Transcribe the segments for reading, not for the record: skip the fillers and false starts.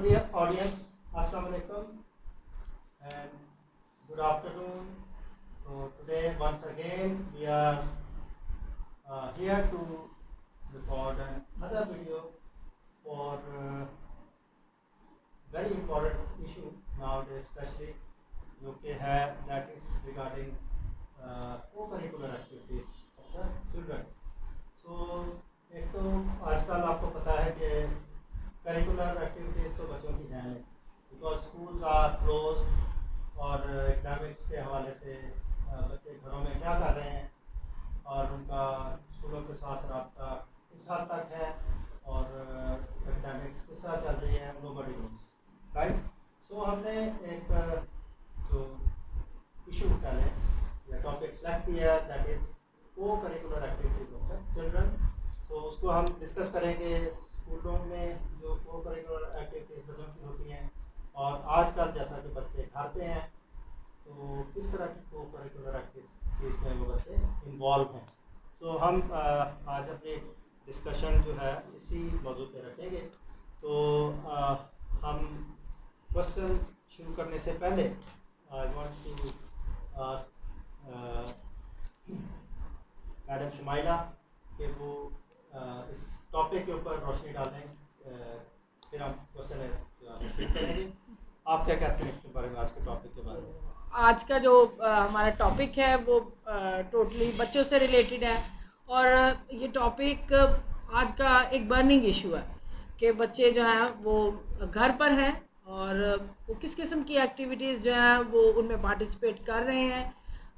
audience, Assalamu alaikum and good afternoon. So today once again we are here to record another video for very important issue nowadays, especially UK है, that is regarding co-curricular activities of the children. So एक तो आजकल आपको पता है कि curricular activities तो बच्चों की हैं नहीं, बिकॉज स्कूल्स आर क्लोज और एकेडमिक्स के हवाले से बच्चे घरों में क्या कर रहे हैं और उनका स्कूलों के साथ रब्ता किस हद तक है और एकेडमिक्स किस तरह चल रही है, नोबडी नोस, राइट। सो हमने एक जो इशू कह लें या टॉपिक सेलेक्ट किया, दैट इज़ को curricular activities of the children. तो उसको हम डिस्कस करेंगे स्कूलों में जो को करिकुलर एक्टिविटीज़ बच्चों की होती हैं और आजकल जैसा कि बच्चे घर पे हैं तो किस तरह की को करिकुलर एक्टिविटीज़ में वो बच्चे इन्वॉल्व हैं। तो हम आज अपनी डिस्कशन जो है इसी मौजू पे रखेंगे। तो हम क्वेश्चन शुरू करने से पहले I want to ask madam Shumaila कि वो इस टॉपिक के ऊपर रोशनी डालें, फिर हम क्वेश्चन शुरू करेंगे। आप क्या कहते हैं इसके बारे में, आज के टॉपिक के बारे में? आज का जो हमारा टॉपिक है वो टोटली बच्चों से रिलेटेड है और ये टॉपिक आज का एक बर्निंग इशू है कि बच्चे जो हैं वो घर पर हैं और वो किस किस्म की एक्टिविटीज़ जो हैं वो उनमें पार्टिसिपेट कर रहे हैं।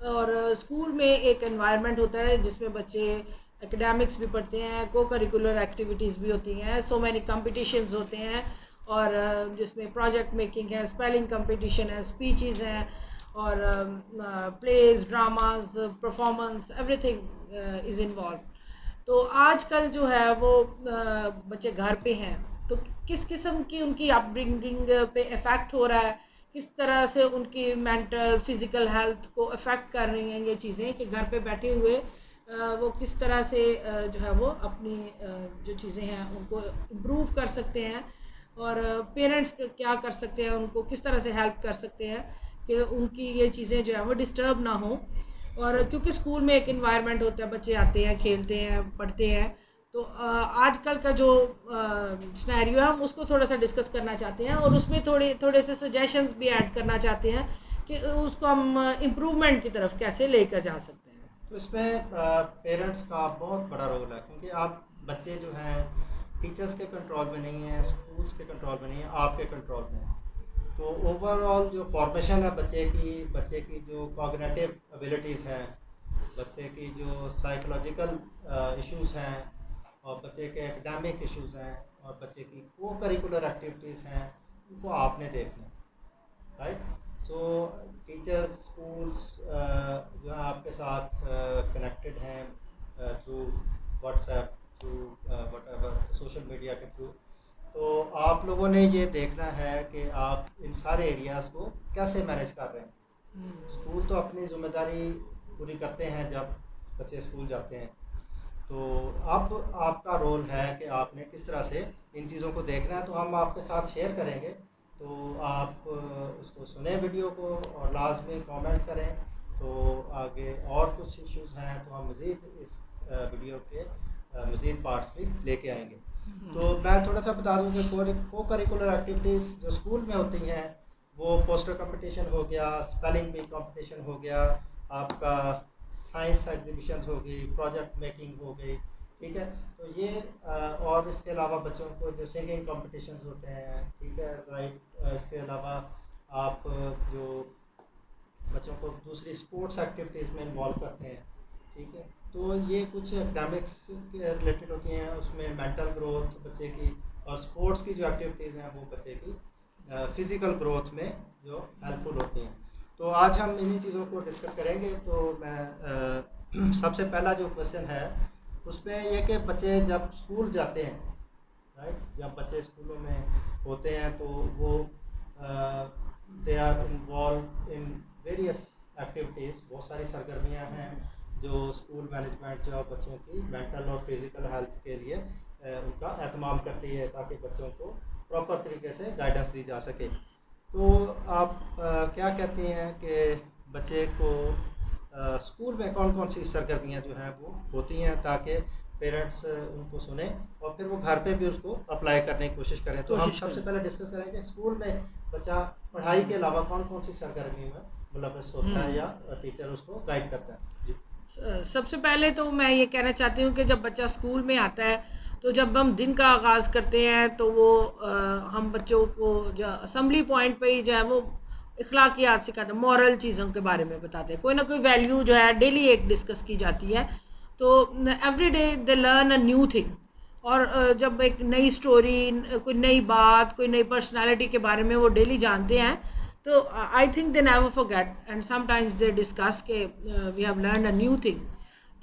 और स्कूल में एक एनवायरनमेंट होता है जिसमें बच्चे एकेडमिक्स भी पढ़ते हैं, को करिकुलर एक्टिविटीज़ भी होती हैं, सो मैनी कंपटीशंस होते हैं और जिसमें प्रोजेक्ट मेकिंग है, स्पेलिंग कंपटीशन है, स्पीचेस हैं और plays, dramas, performance, everything is involve. तो आजकल जो है वो बच्चे घर पे हैं तो किस किस्म की उनकी अपब्रिंगिंग पे इफ़ेक्ट हो रहा है, किस तरह से उनकी मेंटल फिज़िकल हेल्थ को अफेक्ट कर रही हैं ये चीज़ें कि घर पे बैठे हुए वो किस तरह से जो है वो अपनी जो चीज़ें हैं उनको इम्प्रूव कर सकते हैं और पेरेंट्स क्या कर सकते हैं, उनको किस तरह से हेल्प कर सकते हैं कि उनकी ये चीज़ें जो है वो डिस्टर्ब ना हो। और क्योंकि स्कूल में एक एनवायरनमेंट होता है, बच्चे आते हैं, खेलते हैं, पढ़ते हैं, तो आजकल का जो सिनेरियो है हम उसको थोड़ा सा डिस्कस करना चाहते हैं और उसमें थोड़े से सजेशंस भी ऐड करना चाहते हैं कि उसको हम इम्प्रूवमेंट की तरफ कैसे लेकर जा सकते हैं। तो इसमें पेरेंट्स का बहुत बड़ा रोल है, क्योंकि आप बच्चे जो हैं टीचर्स के कंट्रोल में नहीं हैं, स्कूल्स के कंट्रोल में नहीं है, आपके कंट्रोल में है। तो ओवरऑल जो फॉर्मेशन है बच्चे की जो कॉग्निटिव एबिलिटीज़ हैं, बच्चे की जो साइकोलॉजिकल इश्यूज़ हैं और बच्चे के एकेडमिक इश्यूज़ हैं और बच्चे की को करिकुलर एक्टिविटीज़ हैं, उनको आपने देखना, राइट। सो टीचर्स, स्कूल्स जो है आपके साथ कनेक्टेड हैं through WhatsApp, through whatever social media के थ्रू। तो आप लोगों ने ये देखना है कि आप इन सारे एरियाज़ को कैसे मैनेज कर रहे हैं। स्कूल तो अपनी ज़िम्मेदारी पूरी करते हैं जब बच्चे स्कूल जाते हैं, तो अब आपका रोल है कि आपने किस तरह से इन चीज़ों को देखना है। तो हम आपके साथ शेयर करेंगे, तो आप उसको सुने वीडियो को और लाजमी कमेंट करें। तो आगे और कुछ इश्यूज़ हैं तो हम मज़ीद इस वीडियो के मज़ीद पार्ट्स भी लेके आएंगे। तो मैं थोड़ा सा बता दूं कि को करिकुलर एक्टिविटीज़ जो स्कूल में होती हैं वो पोस्टर कंपटीशन हो गया, स्पेलिंग बी कंपटीशन हो गया, आपका साइंस एग्जीबिशन हो गई, प्रोजेक्ट मेकिंग हो गई, ठीक है। तो ये और इसके अलावा बच्चों को जो सिंगिंग कंपटीशंस होते हैं, ठीक है, राइट। इसके अलावा आप जो बच्चों को दूसरी स्पोर्ट्स एक्टिविटीज़ में इन्वॉल्व करते हैं, ठीक है। तो ये कुछ एकेडमिक्स के रिलेटेड होती हैं, उसमें मेंटल ग्रोथ बच्चे की और स्पोर्ट्स की जो एक्टिविटीज़ हैं वो बच्चे की फ़िज़िकल ग्रोथ में जो हेल्पफुल होती हैं। तो आज हम इन्हीं चीज़ों को डिस्कस करेंगे। तो मैं सबसे पहला जो क्वेश्चन है उसमें ये कि बच्चे जब स्कूल जाते हैं, राइट, जब बच्चे स्कूलों में होते हैं तो वो they are involve in various activities. बहुत सारी सरगर्मियाँ हैं जो स्कूल मैनेजमेंट जो बच्चों की मेंटल और फिज़िकल हेल्थ के लिए उनका एहतमाम करती है, ताकि बच्चों को प्रॉपर तरीके से गाइडेंस दी जा सके। तो आप क्या कहती हैं कि बच्चे को स्कूल में कौन कौन सी सरगर्मियाँ जो हैं वो होती हैं, ताकि पेरेंट्स उनको सुने और फिर वो घर पे भी उसको अप्लाई करने की कोशिश करें। तो हम कोशिश सबसे करें। पहले डिस्कस करें कि स्कूल में बच्चा पढ़ाई के अलावा कौन कौन सी सरगर्मी में मुलव्वस होता है या टीचर उसको गाइड करता है जी। सबसे पहले तो मैं ये कहना चाहती हूँ कि जब बच्चा स्कूल में आता है, तो जब हम दिन का आगाज़ करते हैं तो वो हम बच्चों को जो असम्बली पॉइंट पे ही जो है वो इखलाकियात सिखाते हैं, मॉरल चीज़ों के बारे में बताते हैं, कोई ना कोई वैल्यू जो है डेली एक डिस्कस की जाती है। तो every day they learn a new thing. और जब एक नई स्टोरी, कोई नई बात, कोई नई पर्सनालिटी के बारे में वो डेली जानते हैं, तो I think they never forget and sometimes they discuss के we have learn a new thing.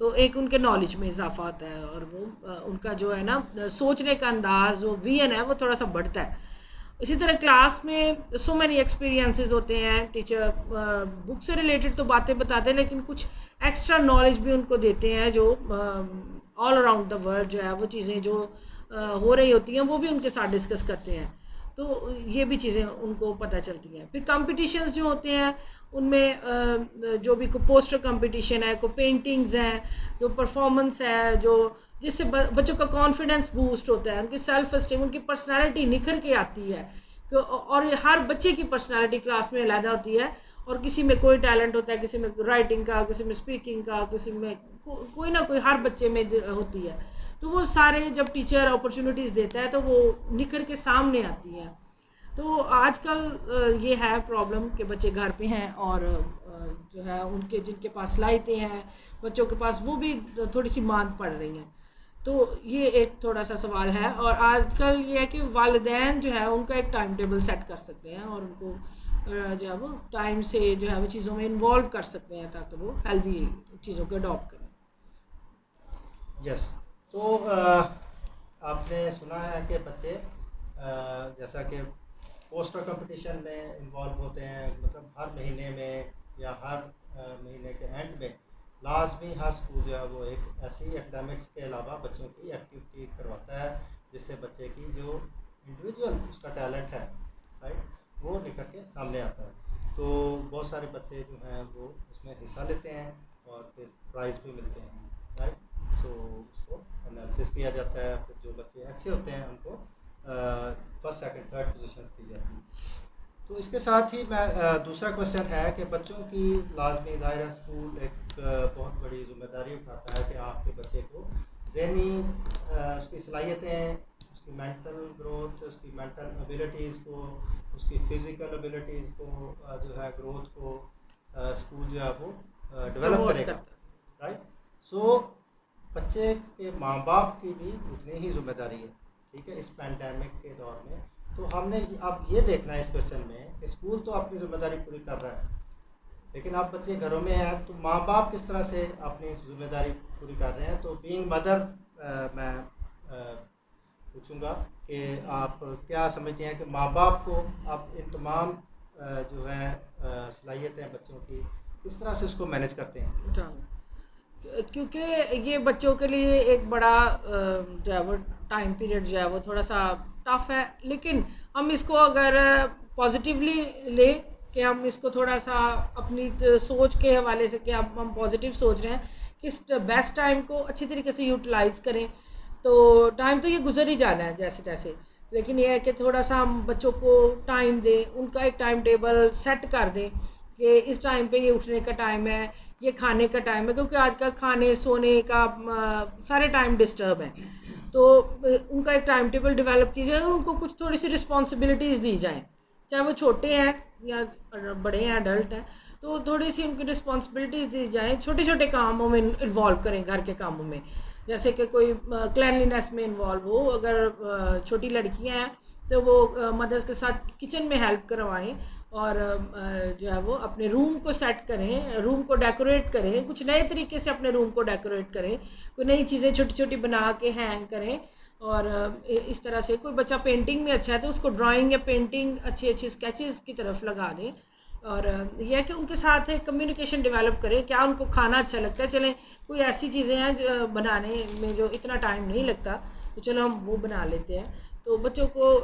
तो एक उनके नॉलेज में इजाफा होता है और वो उनका जो है ना सोचने का अंदाज, वो विजन है, वो थोड़ा सा बढ़ता है। इसी तरह क्लास में सो मैनी एक्सपीरियंसेस होते हैं, टीचर बुक से रिलेटेड तो बातें बताते हैं, लेकिन कुछ एक्स्ट्रा नॉलेज भी उनको देते हैं जो ऑल अराउंड द वर्ल्ड जो है वो चीज़ें जो हो रही होती हैं वो भी उनके साथ डिस्कस करते हैं। तो ये भी चीज़ें उनको पता चलती हैं। फिर कॉम्पिटिशन्स जो होते हैं उनमें जो भी कोई पोस्टर कंपटीशन है, कोई पेंटिंग्स हैं, जो परफॉर्मेंस है, जो जिससे बच्चों का कॉन्फिडेंस बूस्ट होता है, उनकी सेल्फ एस्टीम, उनकी पर्सनालिटी निखर के आती है। और हर बच्चे की पर्सनालिटी क्लास में अलग होती है, और किसी में कोई टैलेंट होता है, किसी में राइटिंग का, किसी में स्पीकिंग का, किसी में कोई ना कोई हर बच्चे में होती है। तो वो सारे जब टीचर अपॉर्चुनिटीज़ देता है तो वो निखर के सामने आती हैं। तो आजकल ये है प्रॉब्लम कि बच्चे घर पे हैं और जो है उनके जिनके पास सलाहियतें हैं बच्चों के पास, वो भी थोड़ी सी मांद पड़ रही हैं। तो ये एक थोड़ा सा सवाल है। और आजकल ये है कि वालिदैन जो है उनका एक टाइम टेबल सेट कर सकते हैं और उनको जो है वो टाइम से जो है वो चीज़ों में इन्वॉल्व कर सकते हैं ताकि वो हेल्दी चीज़ों को अडॉप्ट करें। यस। तो आपने सुना है कि बच्चे जैसा कि पोस्टर कंपटीशन में इन्वॉल्व होते हैं, मतलब हर महीने में या हर महीने के एंड में लाजमी हर स्कूल जो है वो एक ऐसी एकेडमिक्स के अलावा बच्चों की एक्टिविटी करवाता है जिससे बच्चे की जो इंडिविजुअल उसका टैलेंट है, राइट, वो निकल के सामने आता है। तो बहुत सारे बच्चे जो हैं वो उसमें हिस्सा लेते हैं और फिर प्राइज़ भी मिलते हैं, राइट। तो उसको एनालिसिस किया जाता है, फिर जो बच्चे अच्छे होते हैं उनको फर्स्ट सेकंड थर्ड पोजीशंस दी जाती है। तो इसके साथ ही मैं दूसरा क्वेश्चन है कि बच्चों की लाजमी ज़ाहिर है स्कूल एक बहुत बड़ी जिम्मेदारी उठाता है कि आपके बच्चे को ज़हनी उसकी सलाहियतें, उसकी मेंटल ग्रोथ, उसकी मेंटल एबिलिटीज़ को, उसकी फ़िज़िकल एबिलिटीज़ को जो है ग्रोथ को स्कूल जो है वो डेवलप प्रमोट करेगा, करता है। राइट। सो बच्चे के माँ बाप की भी उतनी ही जिम्मेदारी है, ठीक है, इस पैंडेमिक के दौर में। तो हमने अब ये देखना है इस क्वेश्चन में कि स्कूल तो अपनी जिम्मेदारी पूरी कर रहा है, लेकिन आप बच्चे घरों में हैं तो माँ बाप किस तरह से अपनी जिम्मेदारी पूरी कर रहे हैं। तो बीइंग मदर मैं पूछूंगा कि आप क्या समझते हैं कि माँ बाप को आप इन तमाम जो है सलाहियतें बच्चों की किस तरह से उसको मैनेज करते हैं। क्योंकि ये बच्चों के लिए एक बड़ा जो है वो टाइम पीरियड जो है वो थोड़ा सा टफ है, लेकिन हम इसको अगर पॉजिटिवली ले कि हम इसको थोड़ा सा अपनी सोच के हवाले से कि अब हम पॉजिटिव सोच रहे हैं कि इस बेस्ट टाइम को अच्छी तरीके से यूटिलाइज़ करें। तो टाइम तो ये गुजर ही जाना है जैसे तैसे, लेकिन ये है कि थोड़ा सा हम बच्चों को टाइम दें, उनका एक टाइम टेबल सेट कर दें कि इस टाइम पे ये उठने का टाइम है, ये खाने का टाइम है, क्योंकि आजकल खाने सोने का सारे टाइम डिस्टर्ब हैं। तो उनका एक टाइम टेबल डेवलप कीजिए, उनको कुछ थोड़ी सी रिस्पॉन्सिबिलिटीज़ दी जाएँ, चाहे वो छोटे हैं या बड़े हैं, अडल्ट हैं। तो थोड़ी सी उनकी रिस्पॉन्सिबिलिटीज़ दी जाएँ, छोटे छोटे कामों में इन्वॉल्व करें, घर के कामों में, जैसे कि कोई क्लैनलीनेस में इन्वॉल्व हो। अगर छोटी लड़कियां हैं तो वो मदर्स के साथ किचन में हेल्प करवाएं और जो है वो अपने रूम को सेट करें, रूम को डेकोरेट करें, कुछ नए तरीके से अपने रूम को डेकोरेट करें, कोई नई चीज़ें छोटी छोटी बना के हैंग करें। और इस तरह से कोई बच्चा पेंटिंग में अच्छा है तो उसको ड्राइंग या पेंटिंग अच्छी अच्छी स्केचेस की तरफ लगा दें। और यह है कि उनके साथ एक कम्युनिकेशन डेवलप करें, क्या उनको खाना अच्छा लगता है, चलें कोई ऐसी चीज़ें हैं जो बनाने में जो इतना टाइम नहीं लगता, तो चलो हम वो बना लेते हैं। तो बच्चों को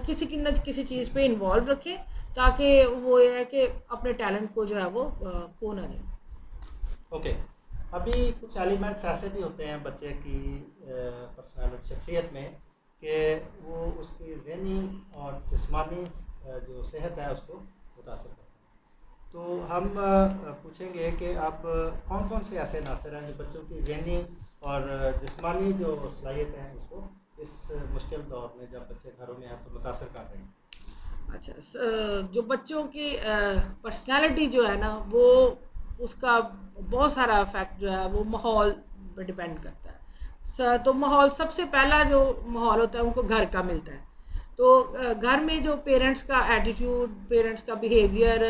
किसी की न किसी चीज़ पे इन्वॉल्व रखें, ताकि वो ये है कि अपने टैलेंट को जो है वो खो ना दें। ओके, अभी कुछ एलिमेंट्स ऐसे भी होते हैं बच्चे की पर्सनालिटी शख्सियत में कि वो उसकी ज़हनी और जिस्मानी जो सेहत है उसको मुतासर करते हैं। तो हम पूछेंगे कि अब कौन कौन से ऐसे नासर हैं जो बच्चों की ज़हनी और जिस्मानी जो सलाहियत हैं उसको इस मुश्किल दौर में जब बच्चे घरों में हैं तो मुतासर कर रहे हैं। अच्छा, जो बच्चों की पर्सनालिटी जो है ना, वो उसका बहुत सारा इफेक्ट जो है वो माहौल पे डिपेंड करता है। तो माहौल, सबसे पहला जो माहौल होता है उनको घर का मिलता है। तो घर में जो पेरेंट्स का एटीट्यूड, पेरेंट्स का बिहेवियर,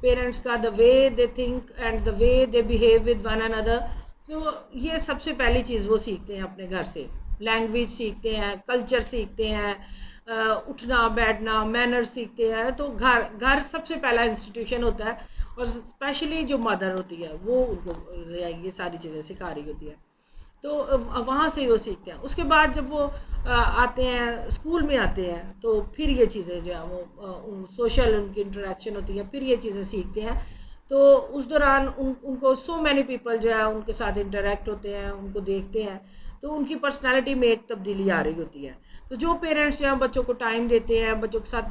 पेरेंट्स का the way they think and the way they behave with one another, तो ये सबसे पहली चीज़ वो सीखते हैं अपने घर से। लैंग्वेज सीखते हैं, कल्चर सीखते हैं, उठना बैठना, मैनर सीखते हैं। तो घर घर सबसे पहला इंस्टीट्यूशन होता है, और स्पेशली जो मदर होती है वो उनको ये सारी चीज़ें सिखा रही होती है। तो वहाँ से वो सीखते हैं। उसके बाद जब वो आते हैं, स्कूल में आते हैं, तो फिर ये चीज़ें जो है वो सोशल उनकी इंटरेक्शन होती है, फिर ये चीज़ें सीखते हैं। तो उस दौरान उनको सो मैनी पीपल जो है उनके साथ इंटरेक्ट होते हैं, उनको देखते हैं, तो उनकी पर्सनालिटी में एक तब्दीली आ रही होती है। तो जो पेरेंट्स जो हैं बच्चों को टाइम देते हैं, बच्चों के साथ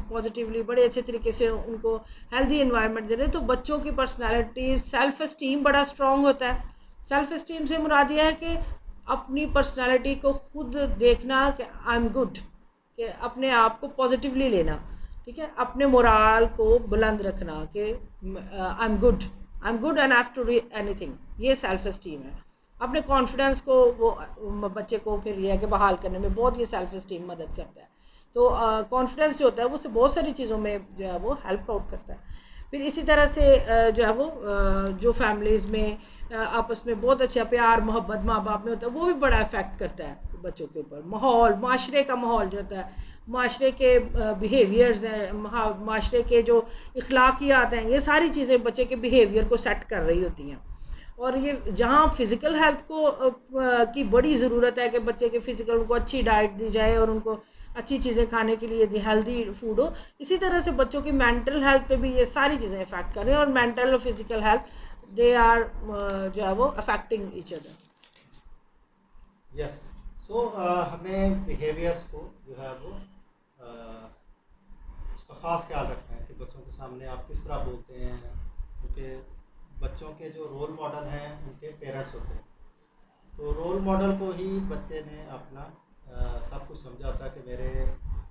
पॉजिटिवली बड़े अच्छे तरीके से उनको हेल्दी इन्वायरमेंट दे रहे हैं, तो बच्चों की पर्सनालिटी, सेल्फ इस्टीम बड़ा स्ट्रॉन्ग होता है। सेल्फ इस्टीम से मुराद ये है कि अपनी पर्सनालिटी को खुद देखना कि आई एम गुड, कि अपने आप को पॉजिटिवली लेना, ठीक है, अपने मोराल को बुलंद रखना कि I am good, I am good and have to do anything, ये सेल्फ इस्टीम है। अपने कॉन्फिडेंस को वो बच्चे को फिर ये है कि बहाल करने में बहुत ये सेल्फ इस्टीम मदद करता है। तो कॉन्फिडेंस जो होता है वो उससे बहुत सारी चीज़ों में जो है वो हेल्प आउट करता है। फिर इसी तरह से जो है वो जो फैमिलीज़ में आपस में बहुत अच्छा प्यार मोहब्बत माँ बाप में होता है, वो भी बड़ा इफ़ेक्ट करता है बच्चों के ऊपर। माहौल, माशरे का माहौल जो होता है, माशरे के बिहेवियर्स हैं, माशरे के जो इखलाकियात हैं, ये सारी चीज़ें बच्चे के बिहेवियर को सेट कर रही होती हैं। और ये जहाँ फ़िज़िकल हेल्थ को की बड़ी ज़रूरत है कि बच्चे के फ़िज़िकल, उनको अच्छी डाइट दी जाए और उनको अच्छी चीज़ें खाने के लिए हेल्दी फूड हो, इसी तरह से बच्चों की मेंटल हेल्थ पे भी ये सारी चीज़ें इफ़ेक्ट कर रही हैं। और मेंटल और फिज़िकल हेल्थ, दे आर जो है वो अफेक्टिंग ईच अदर। यस, सो हमें बिहेवियर्स को जो है वो उसका ख़ास ख्याल रखना है कि बच्चों के सामने आप किस तरह बोलते हैं, क्योंकि बच्चों के जो रोल मॉडल हैं उनके पेरेंट्स होते हैं। तो रोल मॉडल को ही बच्चे ने अपना सब कुछ समझा होता है कि मेरे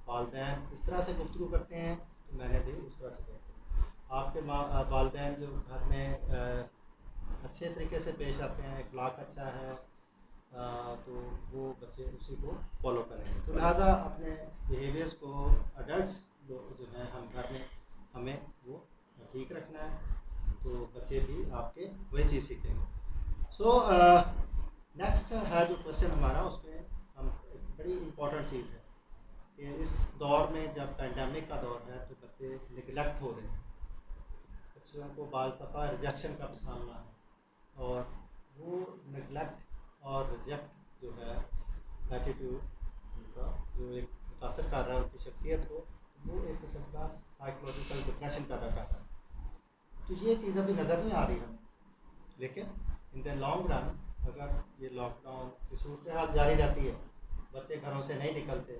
वालिदैन इस तरह से गुफ्तगू करते हैं तो मैंने भी उस तरह से करते हैं। आपके वालिदैन जो घर में अच्छे तरीके से पेश आते हैं, इखलाक अच्छा है, तो वो बच्चे उसी को फॉलो करेंगे। तो लिहाजा अपने बिहेवियर्स को अडल्ट जो हैं हम घर में हमें वो ठीक रखना है, तो बच्चे भी आपके वही चीज़ सीखेंगे। सो नेक्स्ट है जो क्वेश्चन हमारा, उसमें हम एक बड़ी इम्पोर्टेंट चीज़ है कि इस दौर में जब पेंडेमिक का दौर है तो बच्चे निगलेक्ट हो रहे हैं, बच्चों को बाल दफ़ा रिजेक्शन का सामना है, और वो निगलेक्ट और रिजेक्ट जो है एटीट्यूड उनका जो एक मुतासर कर रहा है उनकी शख्सियत को, वो एक किस्म का साइकोलॉजिकल डिप्रेशन पैदा कर रहा है। तो ये चीज़ अभी नज़र नहीं आ रही है, लेकिन इन द लॉन्ग रन अगर ये लॉकडाउन की सूरत हाल जारी रहती है, बच्चे घरों से नहीं निकलते,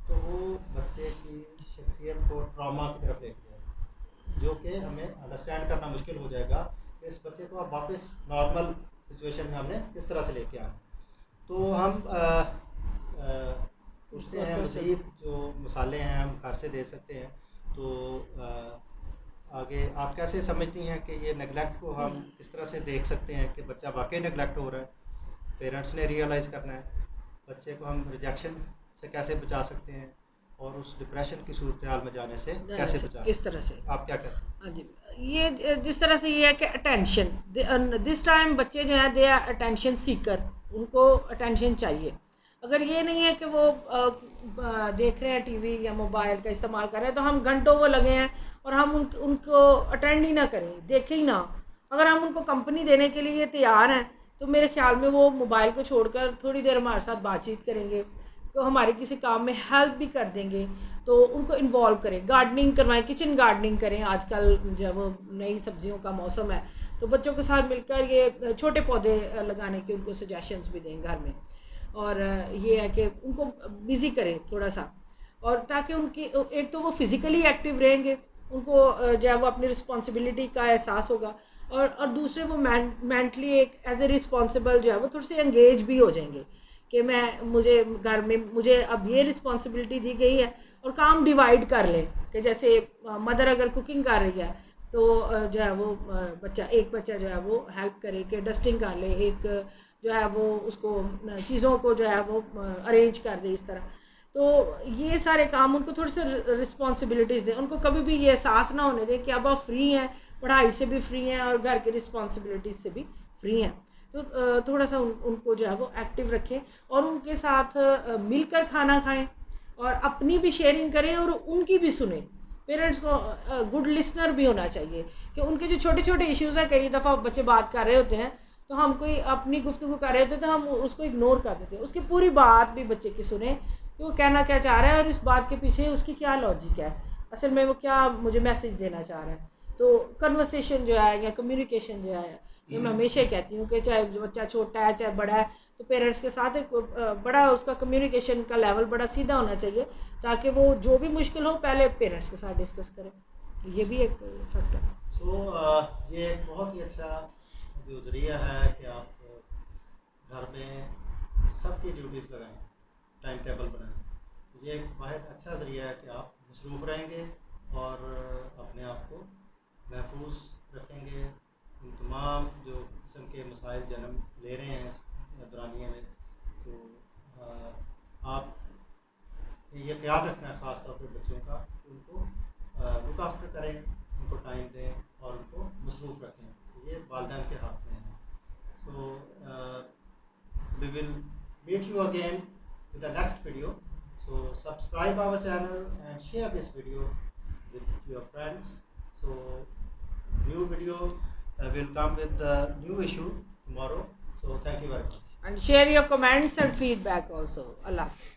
तो वो बच्चे की शख्सियत को ट्रॉमा की तरफ लेके जाएगा, जो कि हमें अंडरस्टैंड करना मुश्किल हो जाएगा कि इस बच्चे को अब वापस नॉर्मल सिचुएशन में हमने किस तरह से लेके आना। तो हम पूछते हैं मज़ीद जो मसाले हैं हम घर से दे सकते हैं। तो आगे आप कैसे समझती हैं कि ये नेगलेक्ट को हम इस तरह से देख सकते हैं कि बच्चा वाकई नेगलेक्ट हो रहा है, पेरेंट्स ने रियलाइज़ करना है, बच्चे को हम रिजेक्शन से कैसे बचा सकते हैं और उस डिप्रेशन की सूरत हाल में जाने से कैसे बचा, किस तरह से, आप क्या कहते हैं? हाँ जी, ये जिस तरह से ये है कि अटेंशन, दिस टाइम बच्चे जो हैं दे आर अटेंशन सीकर, उनको अटेंशन चाहिए। अगर ये नहीं है कि वो देख रहे हैं टीवी या मोबाइल का इस्तेमाल कर रहे हैं तो हम घंटों वो लगे हैं और हम उनको अटेंड ही ना करें, देखें ही ना। अगर हम उनको कंपनी देने के लिए तैयार हैं तो मेरे ख्याल में वो मोबाइल को छोड़कर थोड़ी देर हमारे साथ बातचीत करेंगे, तो हमारे किसी काम में हेल्प भी कर देंगे, तो उनको इन्वॉल्व करें, गार्डनिंग करवाएं, किचन गार्डनिंग करें। आजकल जब नई सब्जियों का मौसम है तो बच्चों के साथ मिलकर ये छोटे पौधे लगाने के उनको सजेशंस भी दें घर में। और ये है कि उनको बिज़ी करें थोड़ा सा, और ताकि उनकी एक तो वो फिज़िकली एक्टिव रहेंगे, उनको जो है वो अपनी रिस्पॉन्सिबिलिटी का एहसास होगा, और दूसरे वो मेंटली एक एज ए रिस्पॉन्सिबल जो है वो थोड़े से एंगेज भी हो जाएंगे कि मुझे घर में मुझे अब ये रिस्पॉन्सिबिलिटी दी गई है, और काम डिवाइड कर लें कि जैसे मदर अगर कुकिंग कर रही है तो जो है वो एक बच्चा जो है वो हेल्प करे कि डस्टिंग कर ले, एक जो है वो उसको चीज़ों को जो है वो अरेंज कर दे इस तरह। तो ये सारे काम उनको थोड़ी सी रिस्पॉन्सिबिलिटीज़ दें, उनको कभी भी ये एहसास ना होने दें कि अब आप फ्री हैं, पढ़ाई से भी फ्री हैं और घर की रिस्पॉन्सिबिलिटीज़ से भी फ्री हैं। तो थोड़ा सा उनको जो है वो एक्टिव रखें, और उनके साथ मिलकर खाना खाएं, और अपनी भी शेयरिंग करें और उनकी भी सुने। पेरेंट्स को गुड लिसनर भी होना चाहिए कि उनके जो छोटे छोटे इश्यूज़ हैं, कई दफ़ा बच्चे बात कर रहे होते हैं तो हम कोई अपनी गुफ्तगू कर रहे होते हैं तो हम उसको इग्नोर कर देते हैं, उसकी पूरी बात भी बच्चे की सुने कि वो कहना क्या चाह रहा है और इस बात के पीछे उसकी क्या लॉजिक है, असल में वो क्या मुझे मैसेज देना चाह रहा है। तो कन्वर्सेशन जो है या कम्युनिकेशन जो है, ये मैं हमेशा ही कहती हूँ कि चाहे बच्चा छोटा है चाहे बड़ा है, तो पेरेंट्स के साथ एक बड़ा उसका कम्युनिकेशन का लेवल बड़ा सीधा होना चाहिए, ताकि वो जो भी मुश्किल हो पहले पेरेंट्स के साथ डिस्कस करें। ये भी एक फैक्टर है। ये एक बहुत ही अच्छा जो ज़रिया है कि आप घर में सबकी ड्यूटीज़ लगाएं, टाइम टेबल बनाएं। ये एक वाहिद अच्छा ज़रिया है कि आप मसरूफ़ रहेंगे और अपने आप को महफूज रखेंगे। इन तमाम जो किस्म के मसाइल जन्म ले रहे हैं इस दौरानिए में, तो आप ये ख्याल रखना है ख़ास तौर पर बच्चों का, उनको लुक आफ्टर करें, उनको टाइम दें और उनको मसरूफ़ रखें। ये वालिदैन के हाथ में है। So we will meet you again with the next video. So subscribe our channel and share this video with your friends. So new video will come with the new issue tomorrow. So thank you very much. And share your comments and feedback also. Allah Hafiz.